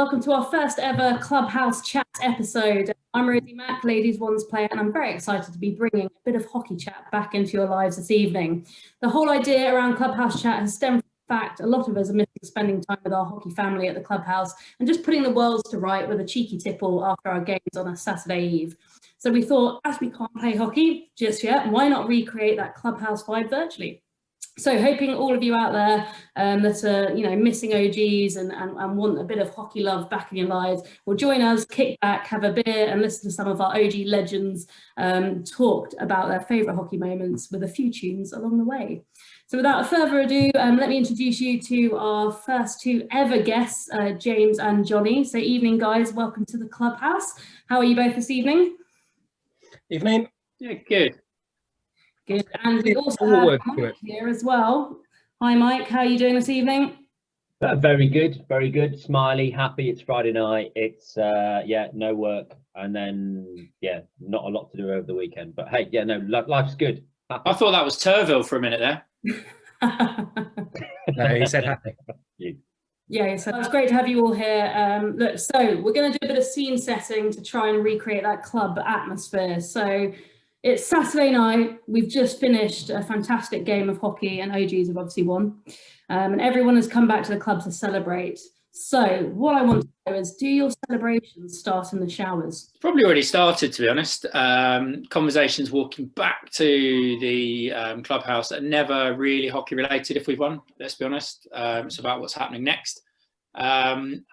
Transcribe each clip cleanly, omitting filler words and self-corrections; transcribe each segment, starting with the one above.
welcome to our first ever Clubhouse chat episode. I'm Rosie Mack, Ladies Ones player, and I'm very excited to be bringing a bit of hockey chat back into your lives this evening. The whole idea around Clubhouse chat has stemmed from the fact a lot of us are missing spending time with our hockey family at the Clubhouse and just putting the worlds to right with a cheeky tipple after our games on a Saturday eve. So we thought, as we can't play hockey just yet, why not recreate that Clubhouse vibe virtually? So hoping all of you out there that are, missing OGs and want a bit of hockey love back in your lives will join us, kick back, have a beer and listen to some of our OG legends talked about their favourite hockey moments with a few tunes along the way. So without further ado, let me introduce you to our first two ever guests, James and Jonny. So evening, guys. Welcome to the Clubhouse. How are you both this evening? Evening. Yeah, good. Good, and we also have Mike here as well. Hi Mike, how are you doing this evening? Very good, very good. Smiley, happy. It's Friday night. It's no work, and then not a lot to do over the weekend. But hey, life's good. Happy. I thought that was Turville for a minute there. No, he said happy. Yeah, so it's great to have you all here. Look, so we're going to do a bit of scene setting to try and recreate that club atmosphere. So it's Saturday night. We've just finished a fantastic game of hockey and OGs have obviously won. And everyone has come back to the club to celebrate. So what I want to know is, do your celebrations start in the showers? Probably already started, to be honest. Conversations walking back to the clubhouse that are never really hockey related if we've won, let's be honest. It's about what's happening next. And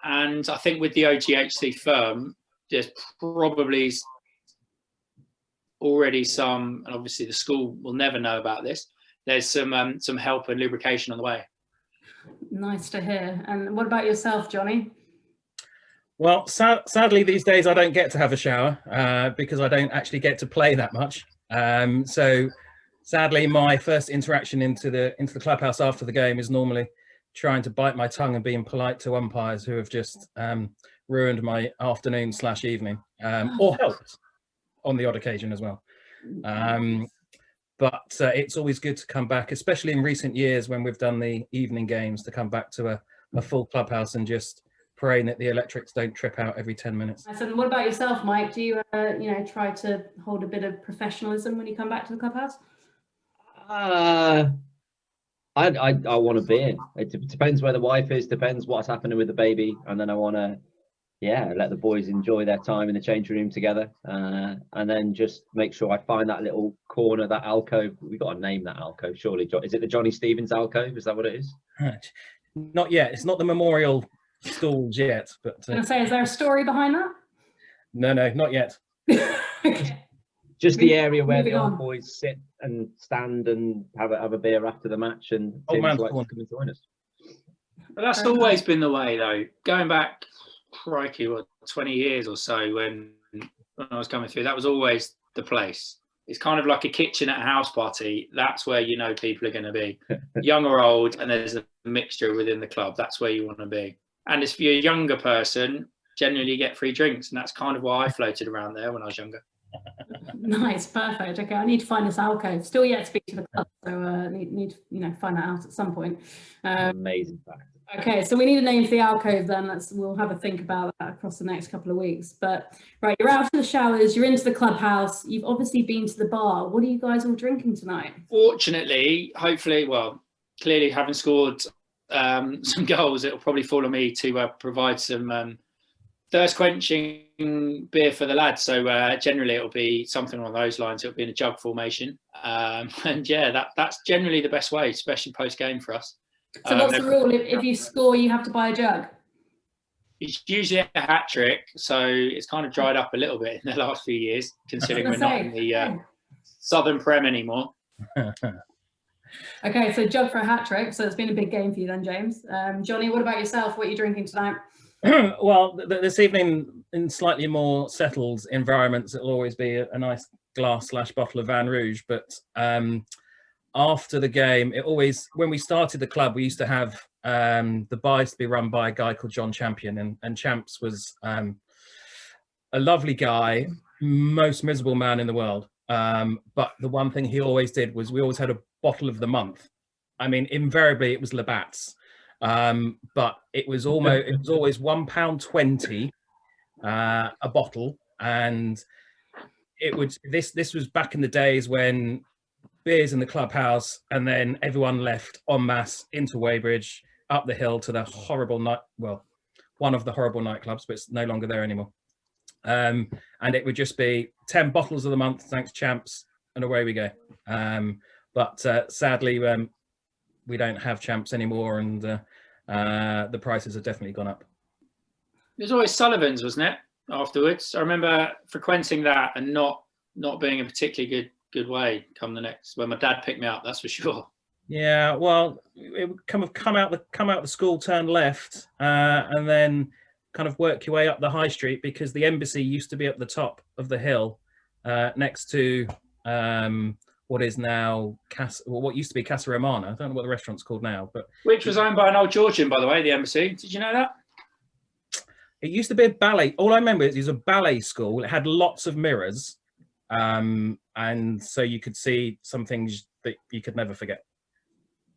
I think with the OGHC firm, there's probably already some, and obviously the school will never know about this, there's some help and lubrication on the way. Nice to hear. And what about yourself, Jonny? Well, sadly these days I don't get to have a shower because I don't actually get to play that much. So sadly my first interaction into the clubhouse after the game is normally trying to bite my tongue and being polite to umpires who have just ruined my afternoon / evening, or helped on the odd occasion as well. But it's always good to come back, especially in recent years when we've done the evening games, to come back to a full clubhouse and just praying that the electrics don't trip out every 10 minutes. So what about yourself, Mike? Do you try to hold a bit of professionalism when you come back to the clubhouse? I want to be in. It depends where the wife is, depends what's happening with the baby, and then I want to let the boys enjoy their time in the changing room together, and then just make sure I find that little corner, that alcove. We've got to name that alcove, surely. Is it the Johnny Stevens alcove? Is that what it is? Not yet. It's not the memorial stalls yet. But I was going to say, is there a story behind that? No, not yet. Okay. Just the area where the old boys sit and stand and have a beer after the match, and Tim's like to come and join us. But that's always been the way, though. Going back, crikey, 20 years or so when I was coming through, that was always the place. It's kind of like a kitchen at a house party. That's where you know people are going to be, young or old, and there's a mixture within the club. That's where you want to be. And if you're a younger person, generally you get free drinks, and that's kind of why I floated around there when I was younger. Nice, perfect. Okay, I need to find this alcove. Still yet to speak to the club, so need to find that out at some point. Amazing fact. Okay, so we need a name for the alcove then. We'll have a think about that across the next couple of weeks. But right, you're out of the showers, you're into the clubhouse, you've obviously been to the bar. What are you guys all drinking tonight? Fortunately, hopefully, clearly having scored some goals, it'll probably fall on me to provide some thirst quenching beer for the lads. So generally it'll be something along those lines. It'll be in a jug formation. And yeah, that's generally the best way, especially post game for us. So what's the rule? If you score, you have to buy a jug? It's usually a hat trick, so it's kind of dried up a little bit in the last few years, considering we're not in the Southern Prem anymore. Okay, so jug for a hat trick. So it's been a big game for you then, James. Jonny, what about yourself? What are you drinking tonight? Well, this evening, in slightly more settled environments, it'll always be a nice glass / bottle of Vin Rouge. But after the game, when we started the club, we used to have the bar used to be run by a guy called John Champion, and Champs was a lovely guy, most miserable man in the world. But the one thing he always did was we always had a bottle of the month. I mean, invariably it was Labatt's. But it was always £1.20 a bottle, and this was back in the days when beers in the clubhouse, and then everyone left en masse into Weybridge, up the hill to the horrible one of the horrible nightclubs, but it's no longer there anymore. And it would just be 10 bottles of the month, thanks champs, and away we go. But sadly, we don't have champs anymore, and the prices have definitely gone up. There's always Sullivan's, wasn't it? Afterwards, I remember frequenting that and not being a particularly good way come the next when my dad picked me up, that's for sure. Yeah, well, it would come out the school, turn left, and then kind of work your way up the high street, because the embassy used to be at the top of the hill, next to what is now what used to be Casa Romana. I don't know what the restaurant's called now, but which was owned by an old Georgian, by the way, the embassy. Did you know that? It used to be a ballet. All I remember is it was a ballet school. It had lots of mirrors, and so you could see some things that you could never forget.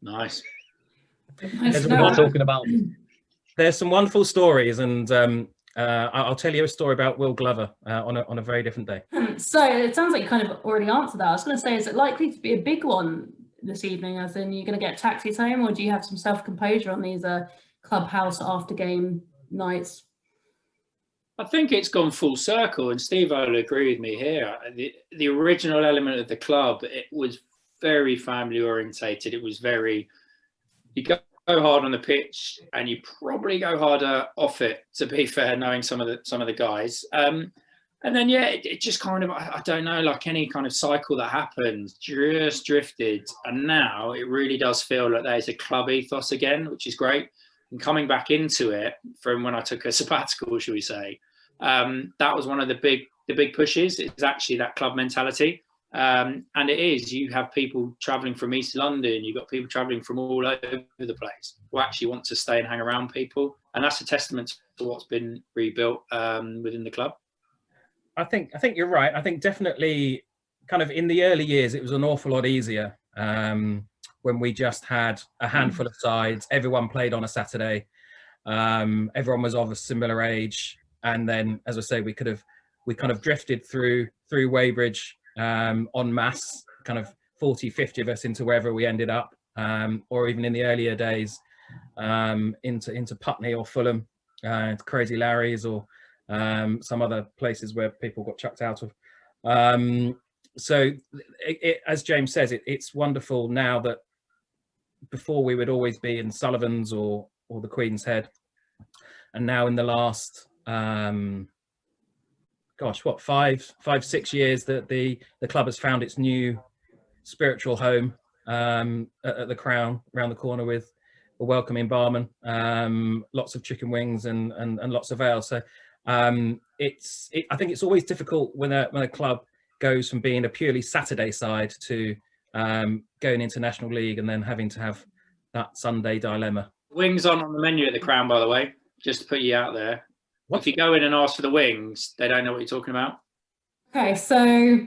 Nice. Talking about. There's some wonderful stories, and I'll tell you a story about Will Glover on a very different day. So it sounds like you kind of already answered that. I was going to say, is it likely to be a big one this evening, as in you're going to get taxis home, or do you have some self-composure on these clubhouse after game nights? I think it's gone full circle, and Steve will agree with me here. The original element of the club, it was very family orientated. It was very, you go hard on the pitch, and you probably go harder off it, to be fair, knowing some of the guys. And then it just kind of, I don't know, like any kind of cycle that happens, just drifted, and now it really does feel like there's a club ethos again, which is great. And coming back into it from when I took a sabbatical, shall we say, that was one of the big pushes. It's actually that club mentality, and it is. You have people travelling from East London. You've got people travelling from all over the place who actually want to stay and hang around people, and that's a testament to what's been rebuilt within the club. I think you're right. I think definitely, kind of in the early years, it was an awful lot easier. When we just had a handful of sides, everyone played on a Saturday, everyone was of a similar age, and then, as I say, we kind of drifted through Weybridge en masse, kind of 40, 50 of us into wherever we ended up, or even in the earlier days into Putney or Fulham, Crazy Larry's, or some other places where people got chucked out of. So as James says, it's wonderful now that before we would always be in Sullivan's or the Queen's Head, and now in the last 5-6 years that the club has found its new spiritual home at the Crown around the corner, with a welcoming barman, lots of chicken wings and lots of ale. So I think it's always difficult when a club goes from being a purely Saturday side to going into National League and then having to have that Sunday dilemma. Wings aren't on the menu at the Crown, by the way, just to put you out there. What? If you go in and ask for the wings, they don't know what you're talking about. Okay, so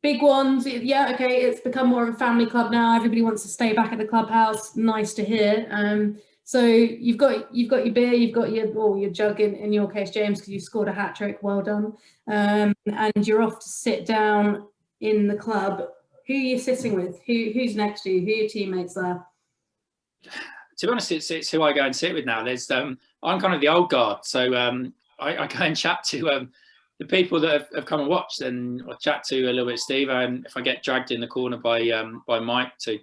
big ones, yeah, okay, it's become more of a family club now. Everybody wants to stay back at the clubhouse. Nice to hear. So you've got your beer, you've got your jug in your case, James, because you scored a hat trick. Well done. And you're off to sit down in the club. Who are you sitting with? Who's next to you? Who are your teammates there? To be honest, it's who I go and sit with now. There's I'm kind of the old guard, so I go and chat to the people that have come and watched, and I chat to a little bit of Steve, and if I get dragged in the corner by Mike to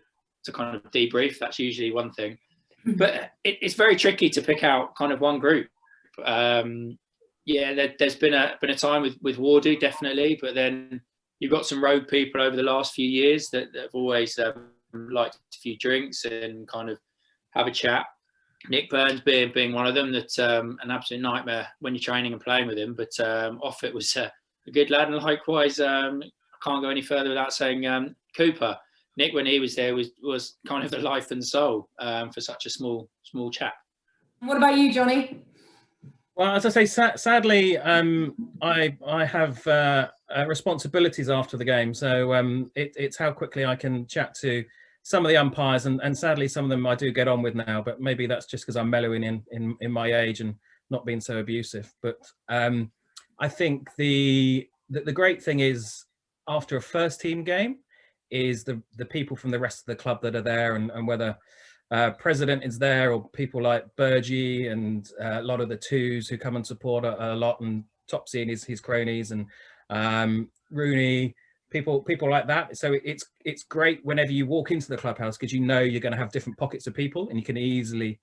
kind of debrief, that's usually one thing. But it's very tricky to pick out kind of one group. There's been a time with Wardy, definitely, but then you've got some road people over the last few years that have always liked a few drinks and kind of have a chat. Nick Burns being one of them, that's an absolute nightmare when you're training and playing with him, but off it was a good lad. And likewise, I can't go any further without saying Cooper. Nick, when he was there, was kind of the life and soul for such a small chap. What about you, Jonny? Well, as I say, sadly, I have responsibilities after the game, so it's how quickly I can chat to some of the umpires, and sadly some of them I do get on with now, but maybe that's just because I'm mellowing in my age and not being so abusive. But I think the great thing is, after a first team game, is the people from the rest of the club that are there, and whether President is there, or people like Burgie and a lot of the twos who come and support a lot, and Topsy and his cronies, and Rooney, people like that. So it's great whenever you walk into the clubhouse, because you know you're going to have different pockets of people, and you can easily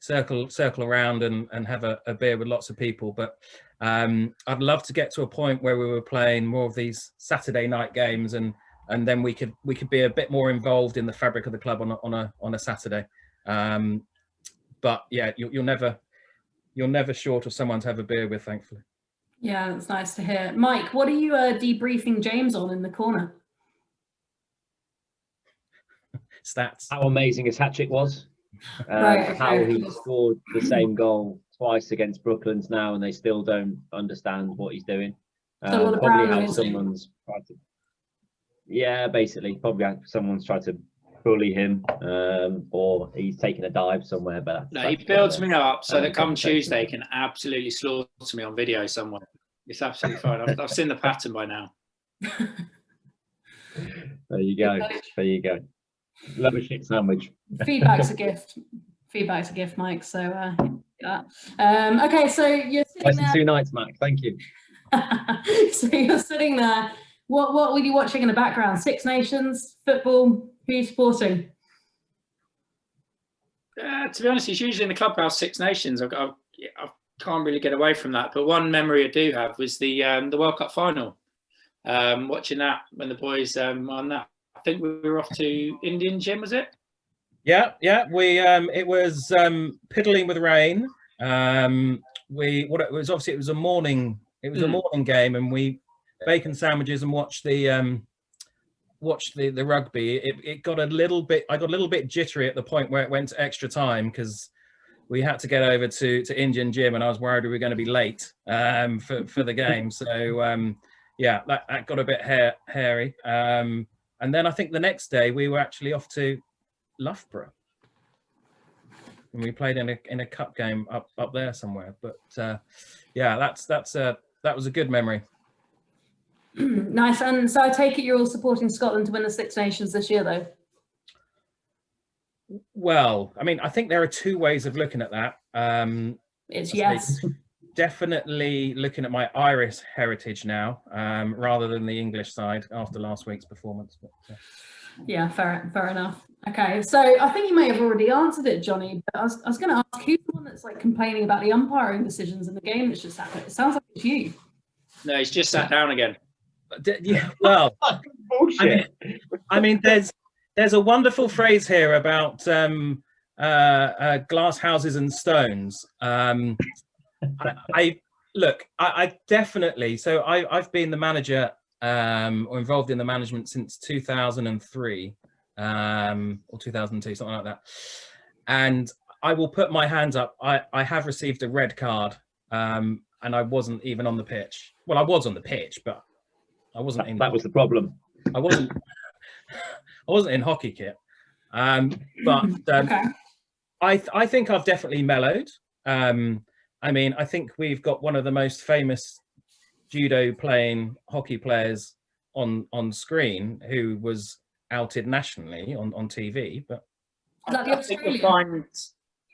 circle around and have a beer with lots of people. But I'd love to get to a point where we were playing more of these Saturday night games, and then we could be a bit more involved in the fabric of the club on a Saturday. But yeah, you're never short of someone to have a beer with, thankfully. Yeah, that's nice to hear. Mike, what are you debriefing James on in the corner? Stats. How amazing his hat-trick was. Right, how okay. he scored the same goal twice against Brooklands now, and they still don't understand what he's doing. So a lot of Probably brown how noise. someone's tried to, yeah, basically probably how someone's tried to bully him, or he's taken a dive somewhere. But no, he builds me up so that come Tuesday he can absolutely slaughter me on video somewhere. It's absolutely fine. I've seen the pattern by now. There you go. There you go. Love a shit sandwich. Feedback's a gift. Feedback's a gift, Mike. So okay, so you're sitting Less than there. 2 nights, Mac. Thank you. So you're sitting there. What were you watching in the background? Six Nations, football. Who are you supporting? To be honest, it's usually in the clubhouse Six Nations. I can't really get away from that. But one memory I do have was the World Cup final. Watching that when the boys won that. I think we were off to Indian Gym, was it? Yeah. We it was piddling with rain. It was a morning game, and we bacon sandwiches and watched the rugby. It got a little bit. I got a little bit jittery at the point where it went to extra time, because we had to get over to Indian Gym, and I was worried we were going to be late for the game. So yeah, that got a bit hairy. And then I think the next day we were actually off to Loughborough, and we played in a cup game up there somewhere. But yeah, that was a good memory. Nice. And so I take it you're all supporting Scotland to win the Six Nations this year, though? Well, I mean, I think there are two ways of looking at that. It's yes. Definitely looking at my Irish heritage now, rather than the English side after last week's performance. But, yeah, fair enough. Okay, so I think you may have already answered it, Jonny, but I was going to ask, who's the one that's like complaining about the umpiring decisions in the game that's just happened? It sounds like it's you. No, he's just sat down again. Yeah, well, bullshit. I mean, there's a wonderful phrase here about glass houses and stones. I definitely. So I've been the manager or involved in the management since 2003 or 2002, something like that. And I will put my hands up. I have received a red card, and I wasn't even on the pitch. Well, I was on the pitch, but I wasn't in. That was the problem. I wasn't in hockey kit. But Okay. I think I've definitely mellowed. I mean, I think we've got one of the most famous judo playing hockey players on screen, who was outed nationally on TV. But Is that the I think Australian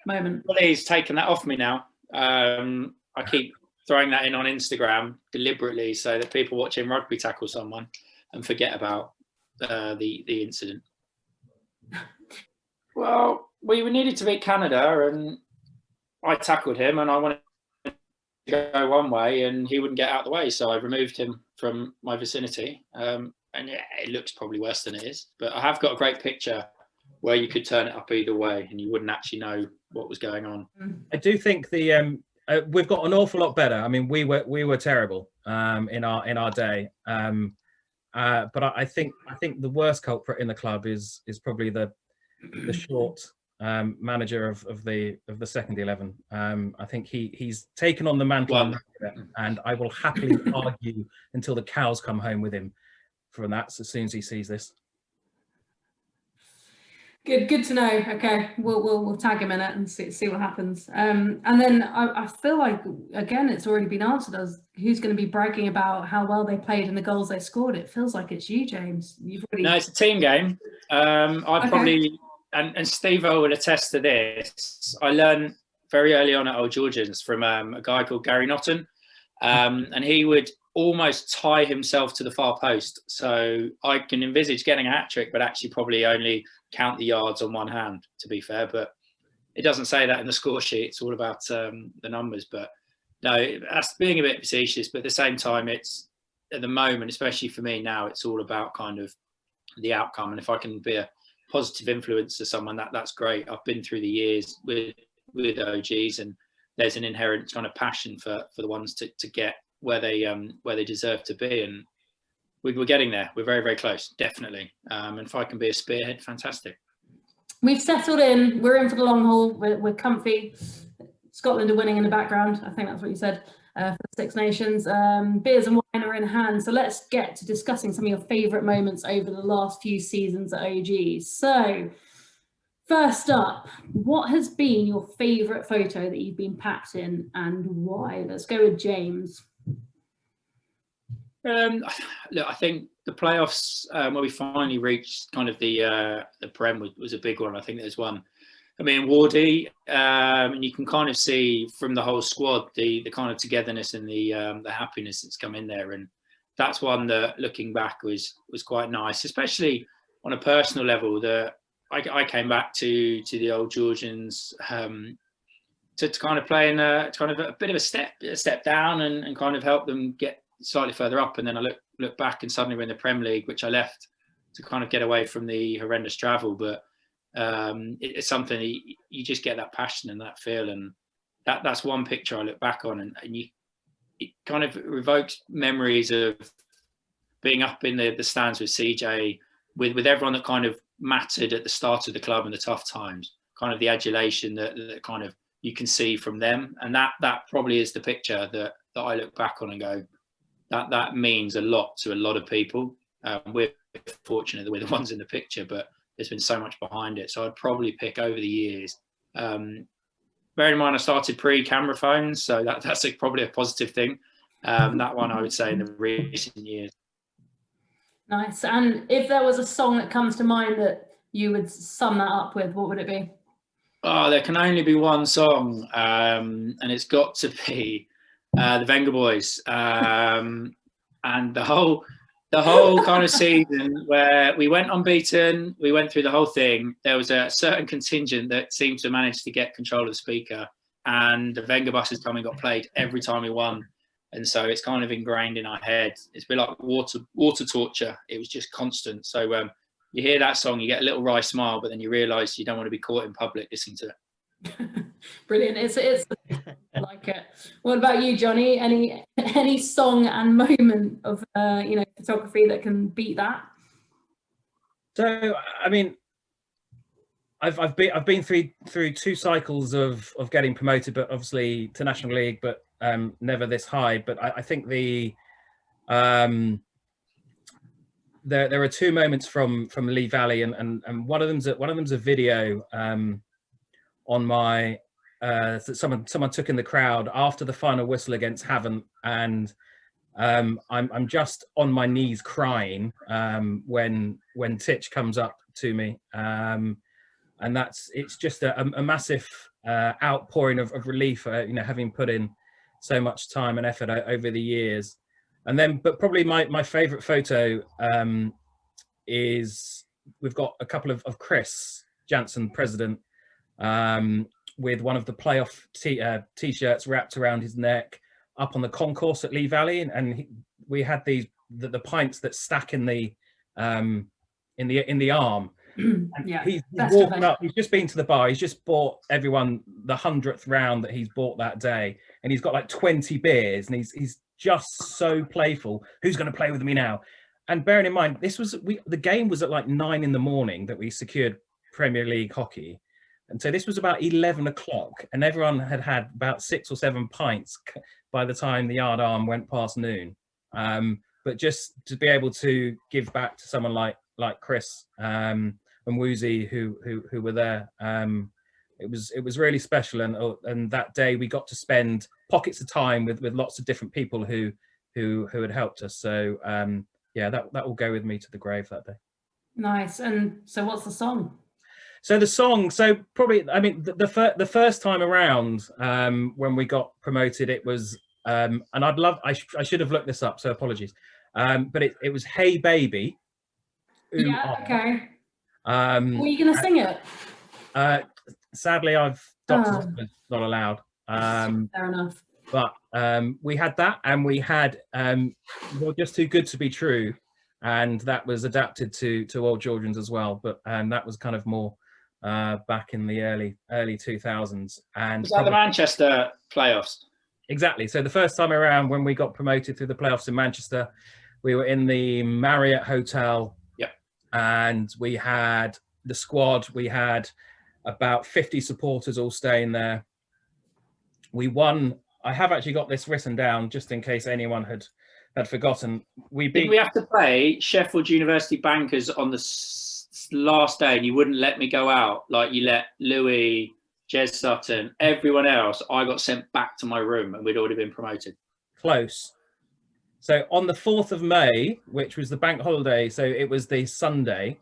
moment? Well, he's taken that off me now. I keep throwing that in on Instagram deliberately so that people watching rugby tackle someone and forget about the incident. Well, we needed to beat Canada, and I tackled him, and I wanted to go one way, and he wouldn't get out of the way, so I removed him from my vicinity. And yeah, it looks probably worse than it is, but I have got a great picture where you could turn it up either way, and you wouldn't actually know what was going on. I do think we've got an awful lot better. I mean, we were terrible in our day, but I think the worst culprit in the club is probably the short manager of the second 11. I think he's taken on the mantle, and I will happily argue until the cows come home with him from that, as soon as he sees this. Good to know. Okay, we'll tag him in it and see what happens. And then I feel like, again, it's already been answered as who's going to be bragging about how well they played and the goals they scored. It feels like it's you, James. You've already... No, it's a team game. Okay. Probably, and Steve-O will attest to this. I learned very early on at Old Georgians from a guy called Gary Notton, and he would almost tie himself to the far post. So I can envisage getting a hat-trick, but actually probably only count the yards on one hand, to be fair. But it doesn't say that in the score sheet. It's all about the numbers. But no, that's being a bit facetious. But at the same time, it's at the moment, especially for me now, it's all about kind of the outcome. And if I can be a positive influence to someone, that's great. I've been through the years with OGs, and there's an inherent kind of passion for the ones to get where they deserve to be, and we're getting there. We're very, very close, definitely. And if I can be a spearhead, fantastic. We've settled in. We're in for the long haul. We're comfy. Scotland are winning in the background. I think that's what you said for the Six Nations. Beers and wine are in hand. So let's get to discussing some of your favourite moments over the last few seasons at OG. So first up, what has been your favourite photo that you've been packed in and why? Let's go with James. Look, I think the playoffs where we finally reached kind of the Prem was a big one. I think there's one. I mean, Wardy, and you can kind of see from the whole squad the kind of togetherness and the happiness that's come in there, and that's one that, looking back, was quite nice, especially on a personal level. That I came back to the Old Georgians to kind of play in kind of a bit of a step down and kind of help them get slightly further up, and then I look back and suddenly we're in the Premier League, which I left to kind of get away from the horrendous travel. But it's something you just get that passion and that feel, and that's one picture I look back on, and it kind of revokes memories of being up in the stands with CJ, with everyone that kind of mattered at the start of the club and the tough times, kind of the adulation that kind of you can see from them, and that probably is the picture that I look back on and go, that means a lot to a lot of people. We're fortunate that we're the ones in the picture, but there's been so much behind it. So I'd probably pick over the years. Bearing in mind I started pre-camera phones, so that's probably a positive thing. That one I would say in the recent years. Nice. And if there was a song that comes to mind that you would sum that up with, what would it be? Oh, there can only be one song, and it's got to be the Venga Boys, and the whole kind of season where we went unbeaten, we went through the whole thing. There was a certain contingent that seemed to manage to get control of the speaker, and the Venga buses come and got played every time we won, and so it's kind of ingrained in our head. It's a bit like water torture. It was just constant. So you hear that song, you get a little wry smile, but then you realise you don't want to be caught in public listening to it. Brilliant. It's I like it. What about you, Jonny? Any song and moment of photography that can beat that? So I mean, I've been through two cycles of getting promoted, but obviously to National League, but never this high. But I think there are two moments from Lee Valley, and one of them's a video on my that someone took in the crowd after the final whistle against Havant, and I'm just on my knees crying when Titch comes up to me, and it's just a massive outpouring of relief, having put in so much time and effort over the years. And then, but probably my favourite photo is we've got a couple of Chris Jansen, president, with one of the playoff t-shirts wrapped around his neck up on the concourse at Lee Valley, and we had the pints that stack in the arm. And Yeah, he's walking up. He's just been to the bar. He's just bought everyone the 100th round that he's bought that day, and he's got like 20 beers, and he's just so playful. Who's going to play with me now? And bearing in mind, the game was at like 9 a.m. that we secured Premier League hockey. And so this was about 11 o'clock, and everyone had about 6 or 7 pints by the time the yard arm went past noon. But just to be able to give back to someone like Chris, Woozy who were there. It was really special, and that day we got to spend pockets of time with lots of different people who had helped us. So yeah, that will go with me to the grave that day. Nice. And so what's the song? So the song, so probably, I mean, the first time around when we got promoted, it was, and I should have looked this up, so apologies. But it was Hey Baby. Yeah, okay. Are you going to sing it? Sadly, doctors not allowed. Fair enough. But we had that, and we had You're Just Too Good to Be True, and that was adapted to Old Georgians as well. But that was kind of more back in the early 2000s. And was that the Manchester playoffs? Exactly. So the first time around when we got promoted through the playoffs in Manchester, we were in the Marriott Hotel. Yeah. And we had the squad. We had about 50 supporters all staying there. We won. I have actually got this written down just in case anyone had forgotten. Did we have to play Sheffield University Bankers on the last day, and you wouldn't let me go out? Like you let Louis, Jez Sutton, everyone else. I got sent back to my room, and we'd already been promoted. Close. So on the 4th of May, which was the bank holiday, so it was the Sunday,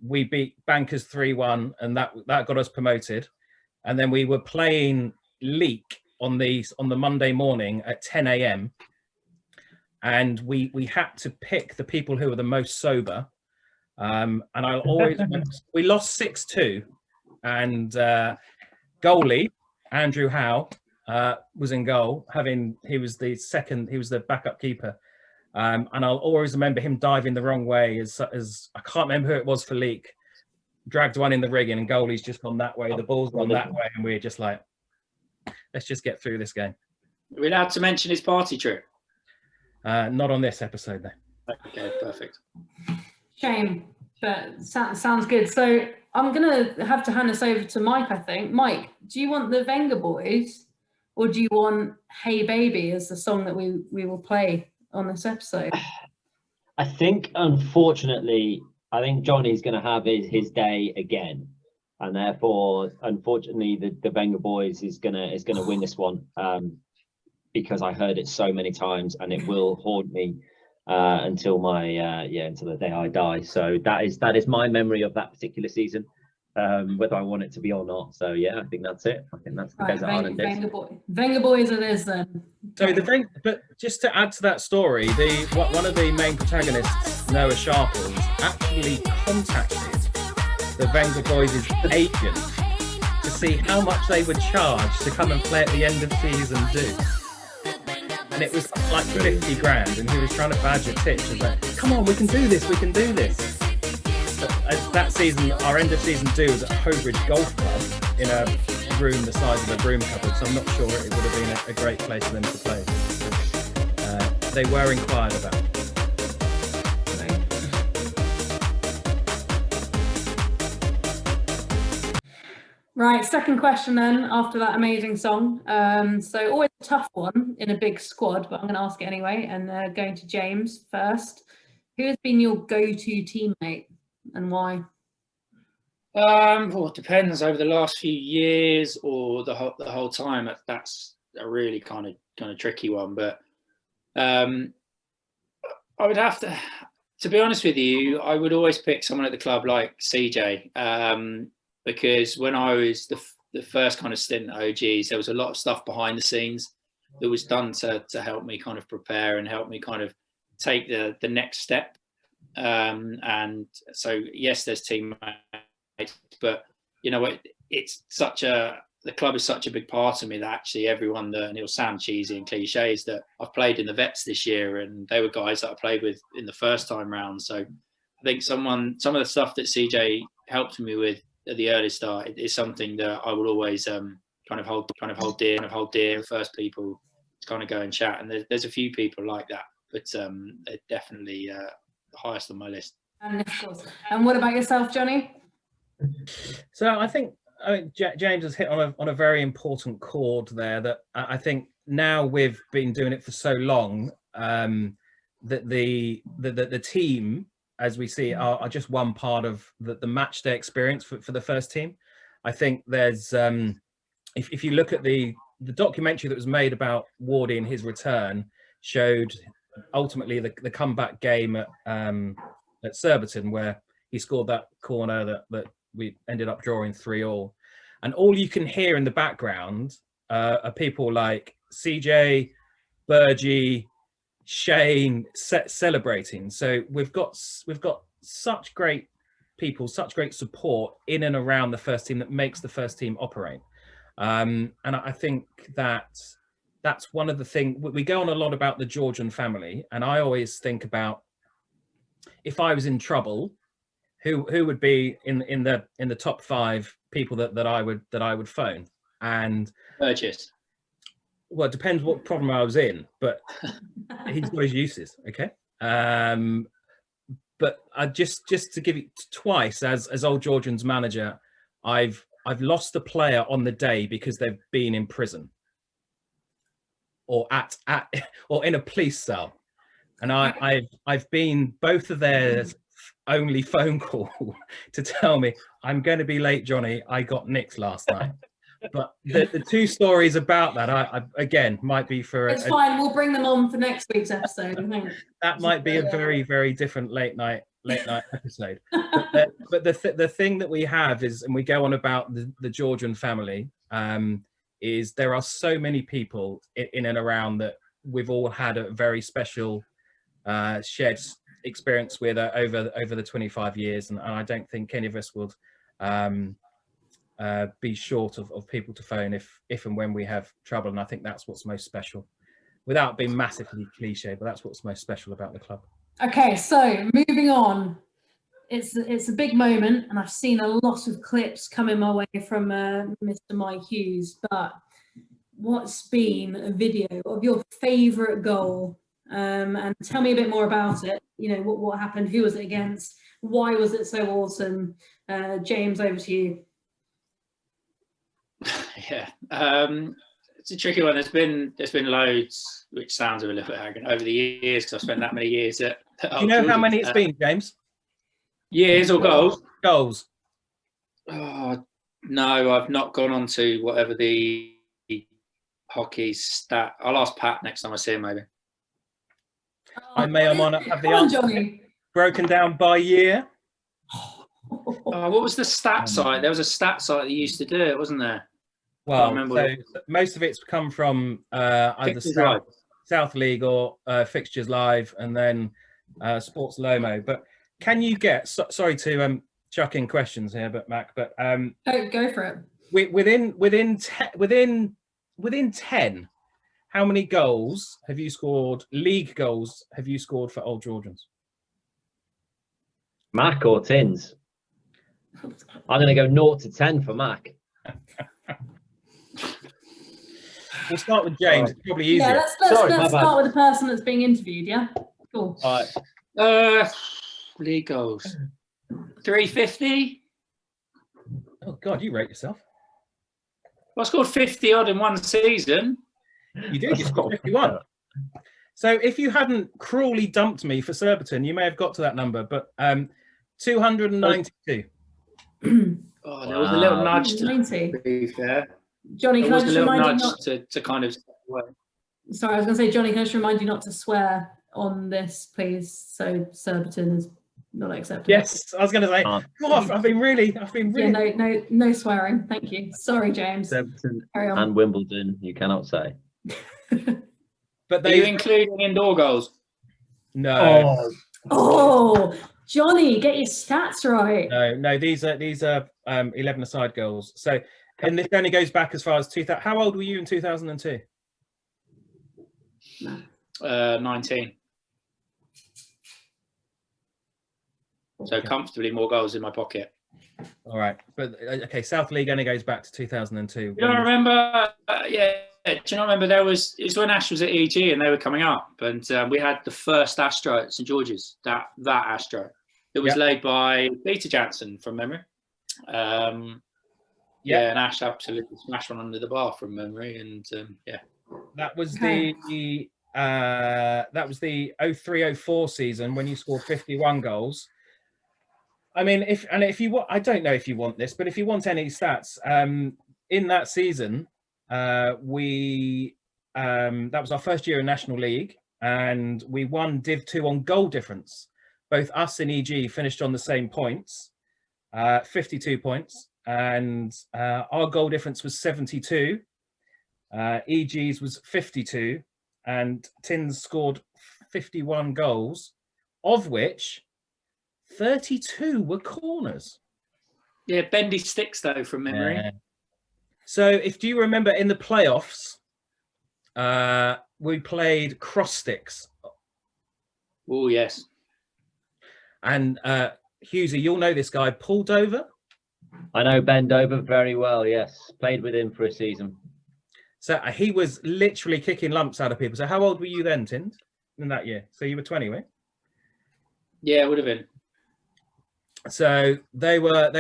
we beat Bankers 3-1, and that got us promoted. And then we were playing Leek on the Monday morning at 10 a.m. and we had to pick the people who were the most sober. And I'll always we lost 6-2, and goalie Andrew Howe was in goal. He was the backup keeper. And I'll always remember him diving the wrong way as I can't remember who it was for Leek. Dragged one in the rigging, and goalie's just gone that way. The ball's gone that way, and we're just like, let's just get through this game. Are we allowed to mention his party trick? Not on this episode, though. Okay, perfect. Shame, but sounds good. So I'm going to have to hand this over to Mike, I think. Mike, do you want the Venga Boys, or do you want Hey Baby as the song that we will play on this episode? I think, unfortunately, Jonny's going to have his day again, and therefore, unfortunately, the Venga Boys is gonna win this one, because I heard it so many times, and it will haunt me until the day I die. So that is my memory of that particular season, whether I want it to be or not. So yeah, I think that's it. I think that's the Desert Island Days. Venga Boys it is then. So but just to add to that story, one of the main protagonists, Noah Sharples, actually contacted the Venga Boys' agent to see how much they would charge to come and play at the end of season 2. And it was like 50 grand, and he was trying to badger Titch. He was like, come on, we can do this. But that season, our end of season 2 was at Hobridge Golf Club in a room the size of a broom cupboard, so I'm not sure it would have been a great place for them to play. They were inquired about. Right, second question then, after that amazing song. So always a tough one in a big squad, but I'm going to ask it anyway, and going to James first. Who has been your go-to teammate and why? Well, it depends. Over the last few years or the whole time, that's a really kind of tricky one. But I would have to be honest with you, I would always pick someone at the club like CJ, because when I was the first kind of stint at OGs, there was a lot of stuff behind the scenes that was done to help me kind of prepare and help me kind of take the next step. And so yes, there's teammates, but you know what, the club is such a big part of me that actually everyone and it'll sound cheesy and cliches that I've played in the vets this year, and they were guys that I played with in the first time round. So I think some of the stuff that CJ helped me with at the early start is something that I will always kind of hold dear. First people to kind of go and chat, and there's a few people like that, but they're definitely the highest on my list. And of course. And what about yourself, Jonny? So I think James has hit on a very important chord there, that I think now we've been doing it for so long, that the team as we see, are just one part of the match day experience for the first team. I think there's, if you look at the documentary that was made about Wardy and his return, showed ultimately the comeback game at Surbiton, where he scored that corner that we ended up drawing 3-3. And all you can hear in the background are people like CJ, Burgee, Shane celebrating. So we've got such great people, such great support in and around the first team that makes the first team operate. And I think that's one of the things. We go on a lot about the Georgian family, and I always think about, if I was in trouble, who would be in the top 5 people that I would phone. And Burgess. Well, it depends what problem I was in, but he's got his uses. Okay. But I just to give it twice, as Old Georgian's manager, I've lost a player on the day because they've been in prison or or in a police cell, and I've been both of their only phone call to tell me, I'm going to be late, Jonny, I got nicked last night. But the 2 stories about that, I again, might be for it's fine, we'll bring them on for next week's episode. I think that might be a very, very different late night episode. But the thing that we have is, and we go on about the Georgian family, is there are so many people in and around that we've all had a very special shared experience with over the 25 years, and I don't think any of us would be short of people to phone if and when we have trouble. And I think that's what's most special, without being massively cliche, but that's what's most special about the club. Okay, so moving on, it's a big moment, and I've seen a lot of clips coming my way from Mr. Mike Hughes. But what's been a video of your favourite goal? And tell me a bit more about it. You know, what happened? Who was it against? Why was it so awesome? James, over to you. Yeah, it's a tricky one. There's been loads, which sounds a little bit arrogant, over the years, because I've spent that many years at Do you know how many it's been, James? Years or goals? Goals. Oh, no, I've not gone on to whatever the hockey stat. I'll ask Pat next time I see him, maybe. I may or may not have the answer broken down by year. What was the stat site? There was a stat site that used to do it, wasn't there? Well, so most of it's come from either South League or Fixtures Live, and then Sports Lomo. But can you get? Sorry to chuck in questions here, but Mac. But go for it. Within 10, how many goals have you scored? League goals have you scored for Old Georgians? Mac or Tins? I'm going to go 0 to 10 for Mac. We'll start with James. It's probably easier. Yeah, let's start with the person that's being interviewed. Yeah, cool. All right. League goals. 350. Oh God, you rate yourself. Well, I scored 50 odd in one season. You did. You scored 51. So if you hadn't cruelly dumped me for Surbiton, you may have got to that number. But 292. Oh, there was a little nudge to be fair. Jonny, can I just remind you not to kind of step away. Sorry, I was going to say, Jonny, can I just remind you not to swear on this, please? So Surbiton is not acceptable. Yes, I was going to say. I've been really. Yeah, no swearing. Thank you. Sorry, James. Surbiton and Wimbledon, you cannot say. But are you including indoor goals? No. Oh, Jonny, get your stats right. No. These are 11-a-side goals. So, and this only goes back as far as 2000. How old were you in 2002? 19. So comfortably more goals in my pocket. All right, but okay. South League only goes back to 2002. You don't remember? Yeah. Do you not remember? It was when Ash was at EG and they were coming up, and we had the first Astro at St George's. That Astro. It was laid by Peter Jansen from memory. Yeah, and Ash absolutely smashed one under the bar from memory, and yeah. That was that was the 03-04 season when you scored 51 goals. I mean, if you want, I don't know if you want this, but if you want any stats, in that season, that was our first year in National League, and we won Div 2 on goal difference. Both us and EG finished on the same points, 52 points, and our goal difference was 72. EG's was 52, and Tins scored 51 goals, of which 32 were corners. Yeah, bendy sticks though from memory. So do you remember in the playoffs, we played cross sticks? Oh yes. And Hughesy, you'll know this guy, Paul Dover. I know Ben Dover very well, yes. Played with him for a season. So he was literally kicking lumps out of people. So how old were you then, Tind, in that year? So you were 20, right? Yeah, it would have been. So they were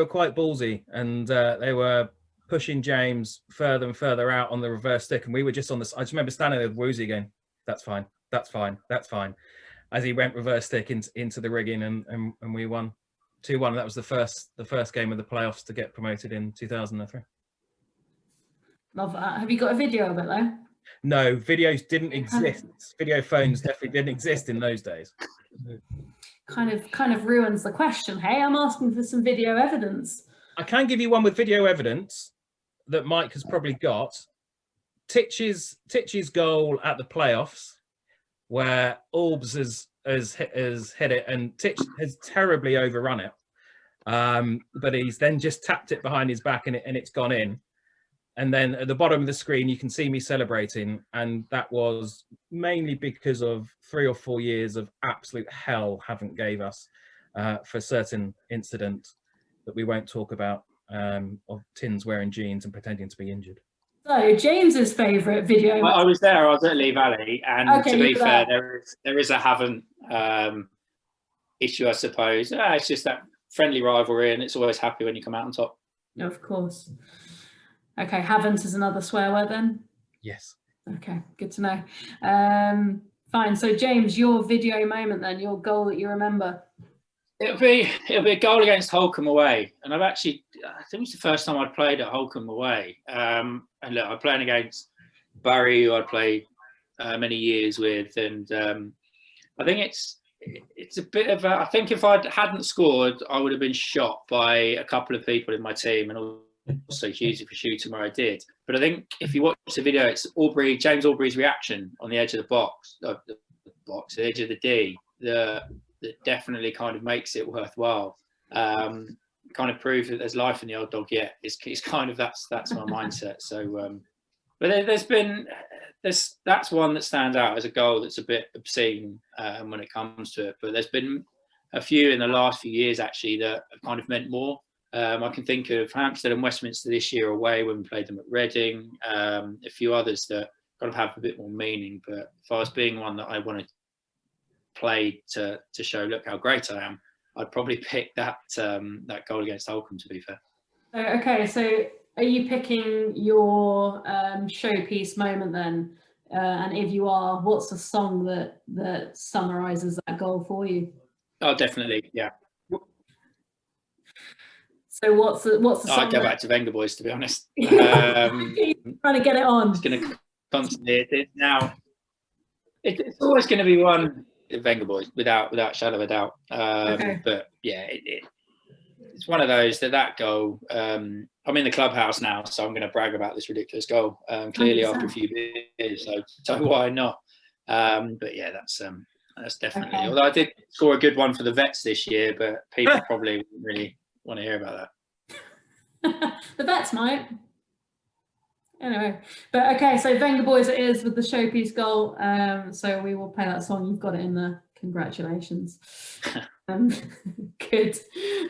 quite ballsy, and they were pushing James further and further out on the reverse stick, and we were just on this. I just remember standing there with Woozy going, "That's fine, that's fine, that's fine," as he went reverse stick into the rigging, and we won 2-1. That was the first game of the playoffs to get promoted in 2003. Love that. Have you got a video of it though? No, videos didn't exist. Video phones definitely didn't exist in those days. Kind of ruins the question. Hey, I'm asking for some video evidence. I can give you one with video evidence that Mike has probably got. Titch's goal at the playoffs, where Orbs has hit it, and Titch has terribly overrun it. But he's then just tapped it behind his back, and it's gone in. And then at the bottom of the screen, you can see me celebrating. And that was mainly because of 3 or 4 years of absolute hell Haven't gave us for a certain incident that we won't talk about, of Tins wearing jeans and pretending to be injured. So James's favourite video. I was there. I was at Lee Valley, and Okay, to be fair, there is a Haven't issue, I suppose. It's just that friendly rivalry, and it's always happy when you come out on top. Of course. Okay, haven't is another swear word then? Yes. Okay, good to know. Fine. So James, your video moment then, your goal that you remember. It'll be a goal against Holcombe away, and I think it's the first time I'd played at Holcombe away. And look, I'm playing against Barry, who I'd played many years with, and I think it's a bit of I think if I hadn't scored, I would have been shot by a couple of people in my team, and also Hughesy for shooting where I did. But I think if you watch the video, it's James Aubrey's reaction on the edge of the box, the edge of the D, that definitely kind of makes it worthwhile. Kind of proves that there's life in the old dog yet. It's kind of that's my mindset. So, but that's one that stands out as a goal that's a bit obscene when it comes to it. But there's been a few in the last few years actually that have kind of meant more. I can think of Hampstead and Westminster this year away when we played them at Reading. A few others that kind of have a bit more meaning. But if I was being one that I wanted to play to show, look how great I am, I'd probably pick that goal against Holcombe, to be fair. Okay, so are you picking your showpiece moment then? And if you are, what's the song that summarises that goal for you? Oh, definitely, yeah. So what's the song? I'd go back to Venga Boys, to be honest. Trying to get it on. It's going to constantly. It's always going to be one Venga Boys, without shadow of a doubt. Okay. But yeah, it's one of those that goal. I'm in the clubhouse now, so I'm going to brag about this ridiculous goal. Clearly 100%. After a few beers, so why not? But yeah, that's definitely. Okay. Although I did score a good one for the Vets this year, but people probably wouldn't really want to hear about that. The Vets might. Anyway, but okay, so Venga Boys it is with the showpiece goal. So we will play that song. You've got it in there. Congratulations. Good.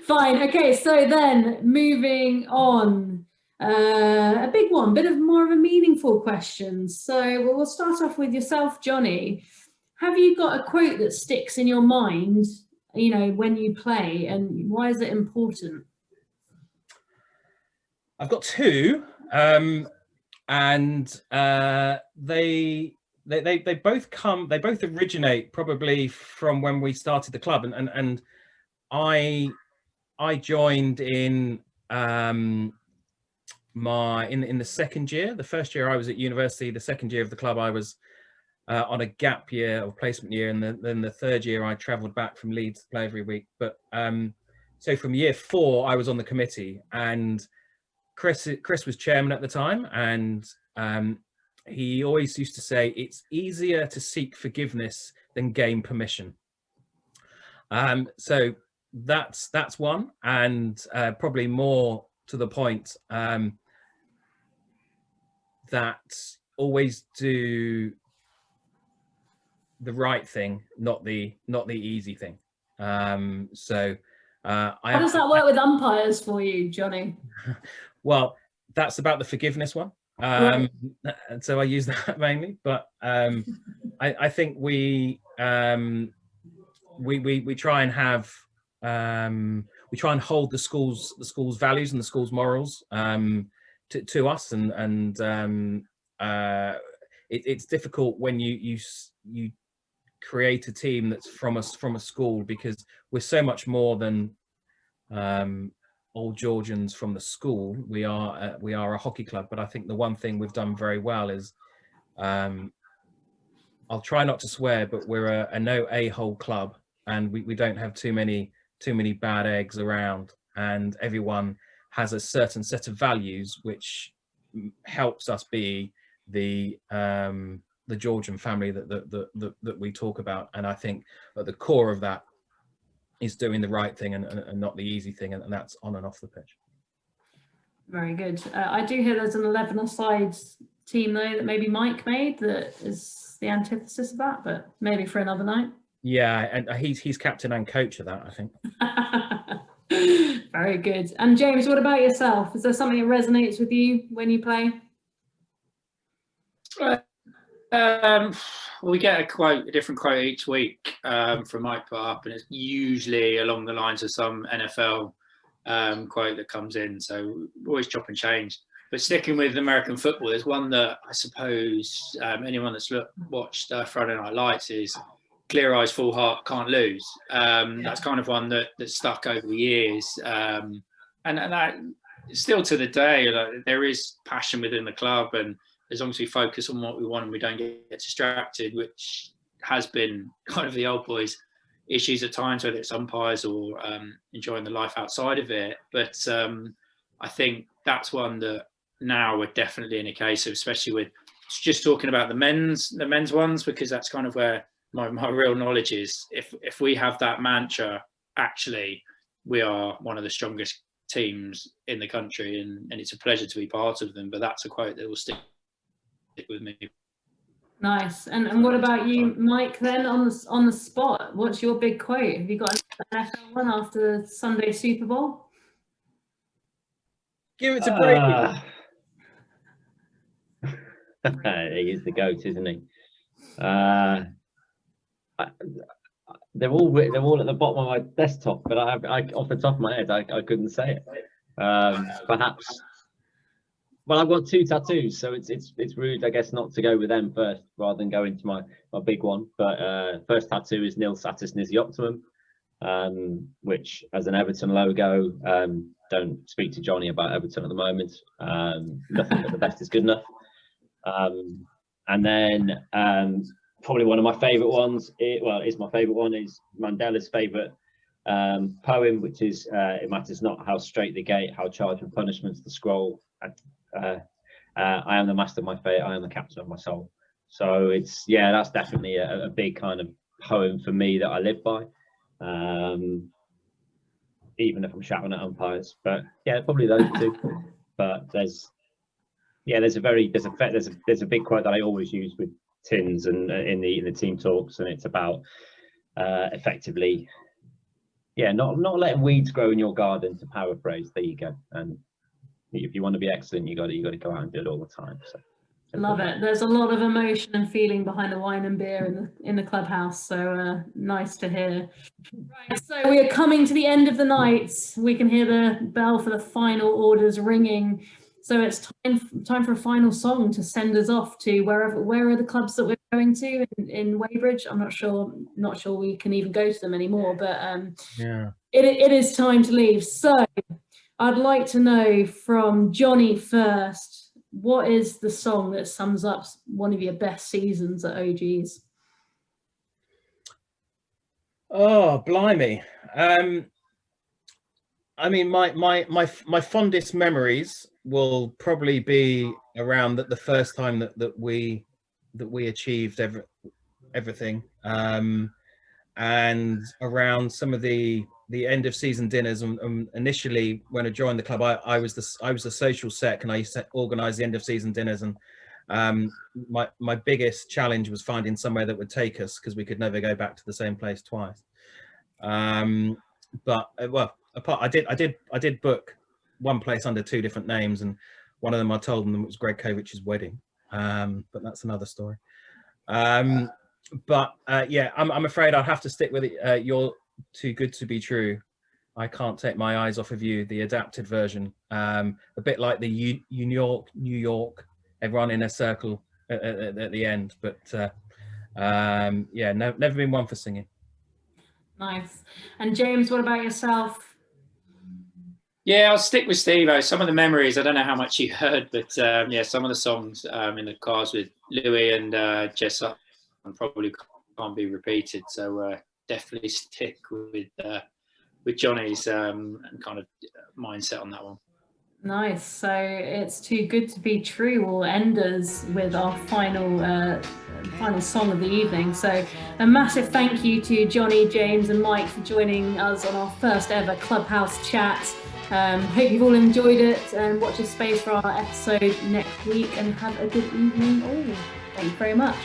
Fine. Okay, so then moving on. A big one, more of a meaningful question. So we'll start off with yourself, Jonny. Have you got a quote that sticks in your mind, you know, when you play, and why is it important? I've got two, and they they both originate probably from when we started the club, and I joined in in the second year. The first year I was at university. The second year of the club I was on a gap year or placement year, and then the third year I travelled back from Leeds to play every week. But so from year 4 I was on the committee, and Chris was chairman at the time, and he always used to say it's easier to seek forgiveness than gain permission. So that's one, and probably more to the point, that always do the right thing, not the easy thing. How does that work with umpires for you, Jonny? Well, that's about the forgiveness one. Right. So I use that mainly, but I think we try and have we try and hold the school's values and the school's morals to us, and it's difficult when you create a team that's from a school, because we're so much more than old Georgians from the school. We are a hockey club, but I think the one thing we've done very well is, I'll try not to swear, but we're a no a-hole club, and we don't have too many bad eggs around, and everyone has a certain set of values which helps us be the Georgian family that we talk about. And I think at the core of that is doing the right thing and not the easy thing, and that's on and off the pitch. Very good. I do hear there's an 11-a-side team though that maybe Mike made that is the antithesis of that, but maybe for another night. Yeah, and he's captain and coach of that, I think. Very good. And James, what about yourself? Is there something that resonates with you when you play? We get a different quote each week from Mike put up, and it's usually along the lines of some NFL quote that comes in. So always chop and change. But sticking with American football, there's one that I suppose anyone that's watched Friday Night Lights is clear eyes, full heart, can't lose. That's kind of one that stuck over the years, and that still to the day, like, there is passion within the club, and as long as we focus on what we want and we don't get distracted, which has been kind of the old boys' issues at times, whether it's umpires or enjoying the life outside of it. But I think that's one that now we're definitely in a case of, especially with just talking about the men's ones, because that's kind of where my real knowledge is. If we have that mantra, actually, we are one of the strongest teams in the country, and it's a pleasure to be part of them. But that's a quote that will stick with me. Nice. And what about you, Mike, then on the spot? What's your big quote? Have you got an NFL one after Sunday Super Bowl? Give it to Brady. He is the GOAT, isn't he? They're all at the bottom of my desktop, but I off the top of my head, I couldn't say it. Perhaps. Well, I've got 2 tattoos, so it's rude, I guess, not to go with them first rather than go into my big one. But first tattoo is Nil Satis Nisi Optimum, which as an Everton logo. Don't speak to Jonny about Everton at the moment. Nothing but the best is good enough. And then probably one of my favourite ones, is my favourite one, is Mandela's favourite poem, which is it matters not how straight the gate, how charged with punishments the scroll. I am the master of my fate, I am the captain of my soul. So that's definitely a big kind of poem for me that I live by, even if I'm shouting at umpires. But yeah, probably those 2. But there's a big quote that I always use with Tins and in the team talks, and it's about effectively not letting weeds grow in your garden, to paraphrase. There you go. And if you want to be excellent, you got to go out and do it all the time. So love it. There's a lot of emotion and feeling behind the wine and beer in the clubhouse. So nice to hear. Right, so we are coming to the end of the night. We can hear the bell for the final orders ringing. So it's time for a final song to send us off to where are the clubs that we're going to in Weybridge. I'm not sure we can even go to them anymore, but Yeah. It is time to leave. So I'd like to know from Jonny first, what is the song that sums up one of your best seasons at OGs? Oh, blimey. I mean, my fondest memories will probably be around the first time that we achieved everything, and around some of the end of season dinners. And initially, when I joined the club, I was the social sec, and I used to organise the end of season dinners. And my biggest challenge was finding somewhere that would take us, because we could never go back to the same place twice. But well, I did book one place under 2 different names, and one of them I told them it was Greg Kovich's wedding, but that's another story. But yeah, I'm afraid I'll have to stick with it. You're Too Good to Be True. I Can't Take My Eyes Off of You, the adapted version, a bit like the New York, everyone in a circle at the end. But yeah, never been one for singing. Nice. And James, what about yourself? Yeah, I'll stick with Steve-O. Some of the memories, I don't know how much you heard, but yeah, some of the songs in the cars with Louis and Jess probably can't be repeated. So definitely stick with Jonny's kind of mindset on that one. Nice. So It's Too Good to Be True will end us with our final song of the evening. So a massive thank you to Jonny, James and Mike for joining us on our first ever Clubhouse chat. Hope you've all enjoyed it, and watch this space for our episode next week, and have a good evening all. Thank you very much.